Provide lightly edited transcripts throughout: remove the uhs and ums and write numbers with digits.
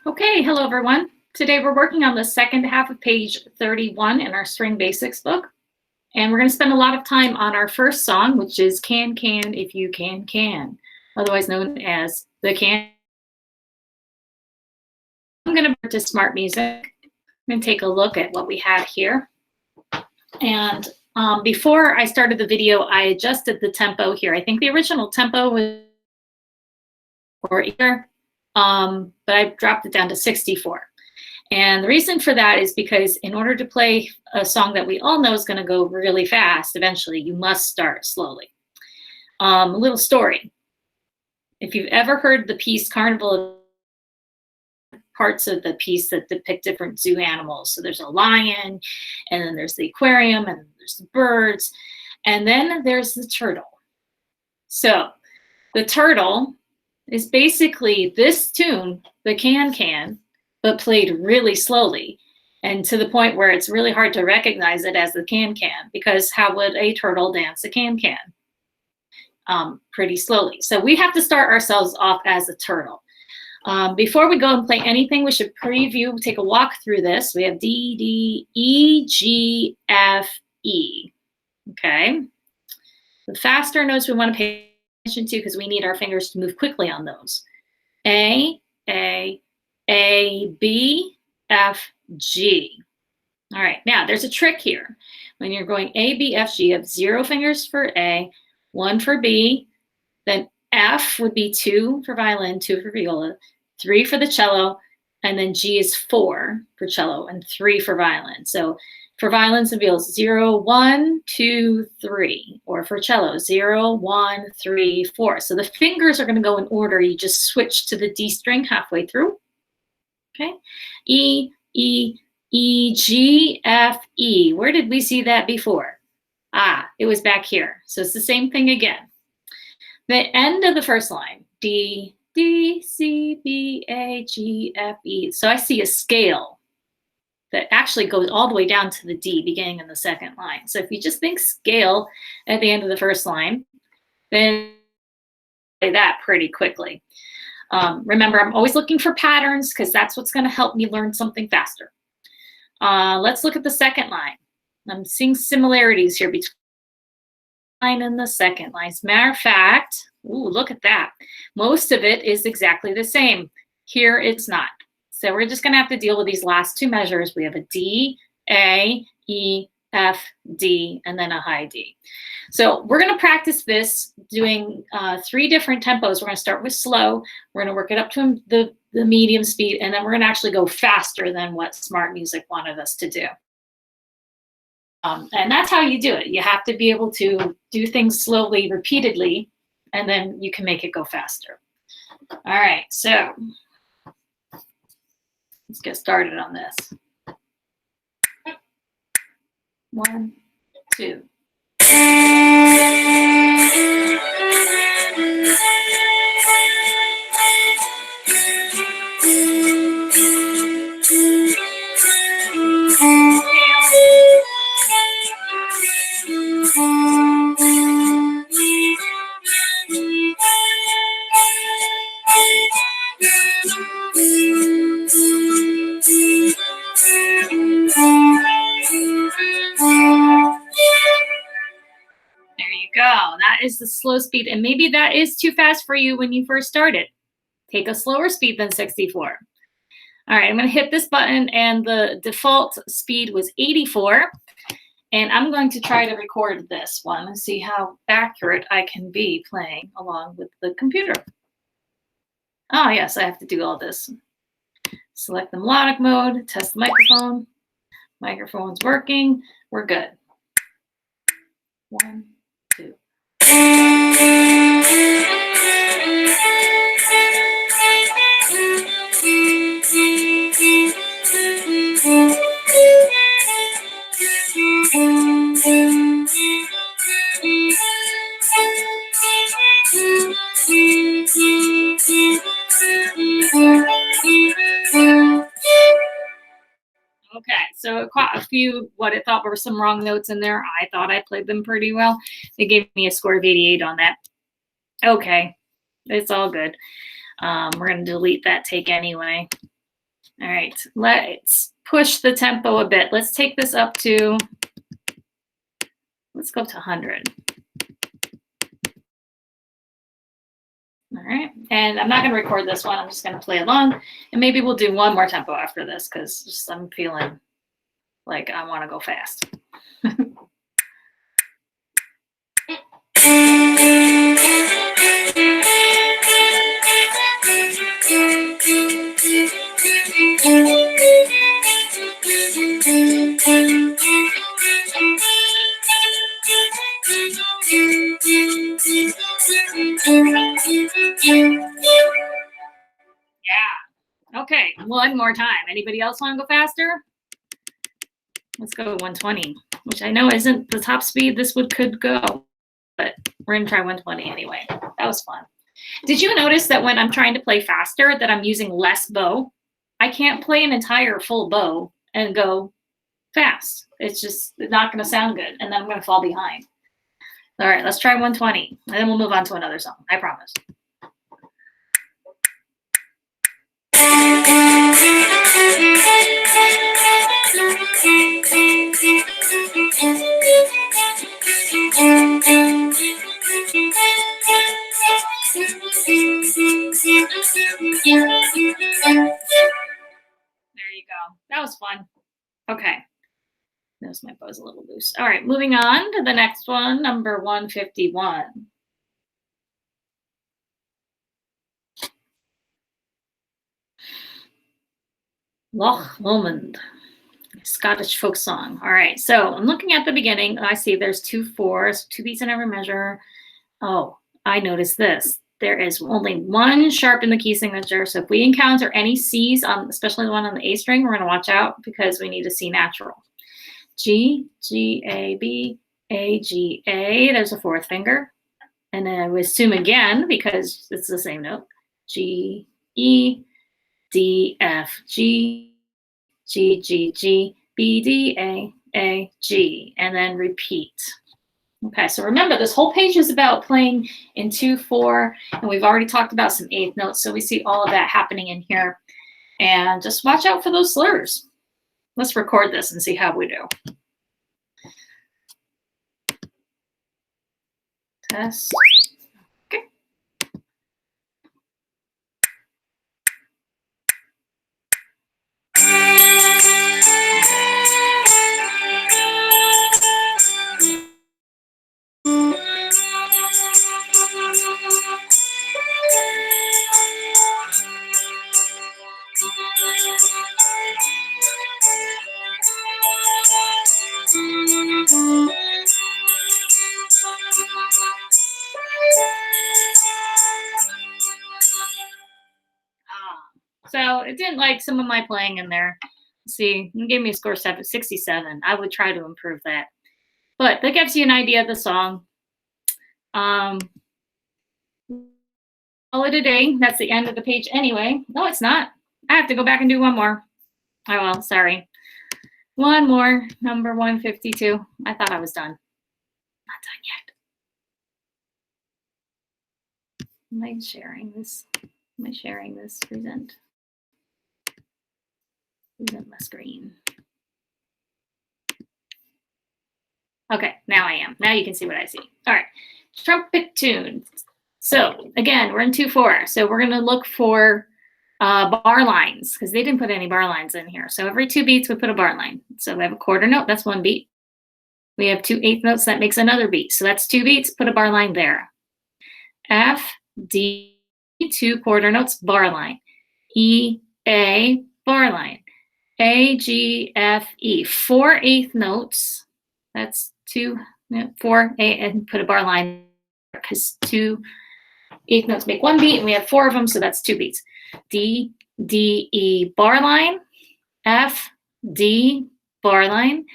Okay, hello everyone. Today we're working on the second half of page 31 in our String Basics book. And we're going to spend a lot of time on our first song, which is Can If You Can, otherwise known as the Can. I'm going to go to Smart Music. I'm going to take a look at what we have here. And before I started the video, I adjusted the tempo here. I think the original tempo was 4 here, but I dropped it down to 64. And the reason for that is because in order to play a song that we all know is going to go really fast, eventually you must start slowly. A little story. If you've ever heard the piece Carnival, parts of the piece that depict different zoo animals. So there's a lion, and then there's the aquarium, and there's the birds, and then there's the turtle. So the turtle is basically this tune, the can, but played really slowly, and to the point where it's really hard to recognize it as the can, because how would a turtle dance a can? Pretty slowly. So we have to start ourselves off as a turtle. Before we go and play anything, we should preview, take a walk through this. We have D, D, E, G, F, E. Okay. The faster notes we want to pay attention to because we need our fingers to move quickly on those. A, B, F, G. All right, now there's a trick here. When you're going A, B, F, G, you have 0 fingers for A, 1 for B, then F would be 2 for violin, 2 for viola, 3 for the cello, and then G is 4 for cello and 3 for violin. So for violins and violas, 0, 1, 2, 3, or for cello, 0, 1, 3, 4. So the fingers are going to go in order. You just switch to the D string halfway through. Okay, E, E, E, G, F, E. Where did we see that before? It was back here. So it's the same thing again. The end of the first line, D, D, C, B, A, G, F, E. So I see a scale that actually goes all the way down to the D beginning in the second line. So if you just think scale at the end of the first line, then play that pretty quickly. Remember, I'm always looking for patterns because that's what's going to help me learn something faster. Let's look at the second line. I'm seeing similarities here between the line and the second line. As a matter of fact, look at that. Most of it is exactly the same. Here it's not. So we're just going to have to deal with these last 2 measures. We have a D, A, E, F, D, and then a high D. So we're going to practice this doing 3 different tempos. We're going to start with slow. We're going to work it up to the medium speed, and then we're going to actually go faster than what Smart Music wanted us to do. And that's how you do it. You have to be able to do things slowly, repeatedly, and then you can make it go faster. All right, so let's get started on this. 1, 2. That is the slow speed, and maybe that is too fast for you when you first started. Take a slower speed than 64. All right, I'm going to hit this button, and the default speed was 84, and I'm going to try to record this one and see how accurate I can be playing along with the computer. Oh, yes, I have to do all this. Select the melodic mode, test the microphone. Microphone's working. We're good. 1, 2. Okay, so quite a few what I thought were some wrong notes in there. I thought I played them pretty well. They gave me a score of 88 on that. Okay, it's all good. We're going to delete that take anyway. All right, let's push the tempo a bit. Let's take this up to, let's go up to 100. All right, and I'm not going to record this one. I'm just going to play along, and maybe we'll do one more tempo after this because I'm feeling like I want to go fast. Yeah. Okay, one more time. Anybody else want to go faster? Let's go 120, which I know isn't the top speed this could go, but we're gonna try 120 anyway. That was fun. Did you notice that when I'm trying to play faster that I'm using less bow? I can't play an entire full bow and go fast. It's just not gonna sound good, and then I'm gonna fall behind. All right, let's try 120, and then we'll move on to another song, I promise. There you go. That was fun. Okay. Notice my bow's a little loose. All right, moving on to the next one, number 151. Loch Lomond, Scottish folk song. All right, so I'm looking at the beginning. I see there's 2 4s, 2 beats in every measure. Oh, I noticed this. There is only one sharp in the key signature. So if we encounter any C's, especially the one on the A string, we're going to watch out because we need a C natural. G, G, A, B, A, G, A. There's a 4th finger. And then I would assume again, because it's the same note, G, E, D, F, G, G, G, G, B, D, A, G, and then repeat. Okay, so remember, this whole page is about playing in 2, 4, and we've already talked about some 8th notes, so we see all of that happening in here. And just watch out for those slurs. Let's record this and see how we do. Test. Okay. So it didn't like some of my playing in there. See, it gave me a score of 67. I would try to improve that. But that gives you an idea of the song. Call it a day. That's the end of the page anyway. No, it's not. I have to go back and do one more. Oh, well, sorry. One more, number 152. I thought I was done. Not done yet. Am I sharing this? Am I sharing this? Present my screen. Okay, now I am. Now you can see what I see. All right, trumpet tune. So again, we're in 2/4. So we're gonna look for bar lines because they didn't put any bar lines in here. So every 2 beats we put a bar line. So we have a quarter note, that's 1 beat. We have 2 8th notes, that makes another beat. So that's 2 beats, put a bar line there. F, D, 2 quarter notes, bar line. E, A, bar line. A, G, F, E, 4 8th notes. That's 2, 4, 8, and put a bar line because 2 8th notes make 1 beat, and we have 4 of them, so that's 2 beats. D, D, E, bar line. F, D, bar line.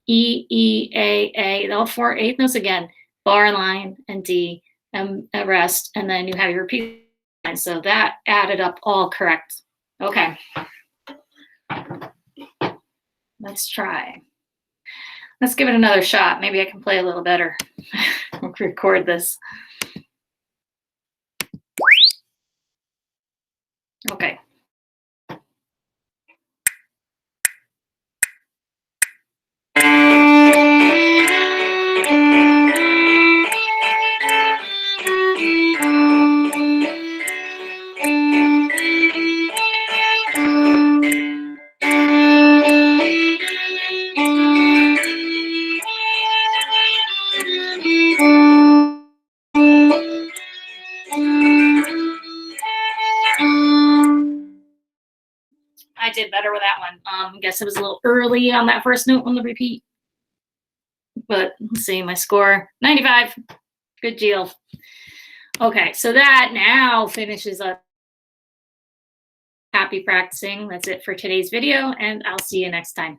E, E, A, all 4 8th notes again, bar line, and D, and a rest, and then you have your repeat line. So that added up all correct. Okay. Let's try. Let's give it another shot. Maybe I can play a little better. We'll record this. Okay. did better with that one. I guess it was a little early on that first note on the repeat. But let's see, my score, 95. Good deal. Okay, so that now finishes up. Happy practicing. That's it for today's video, and I'll see you next time.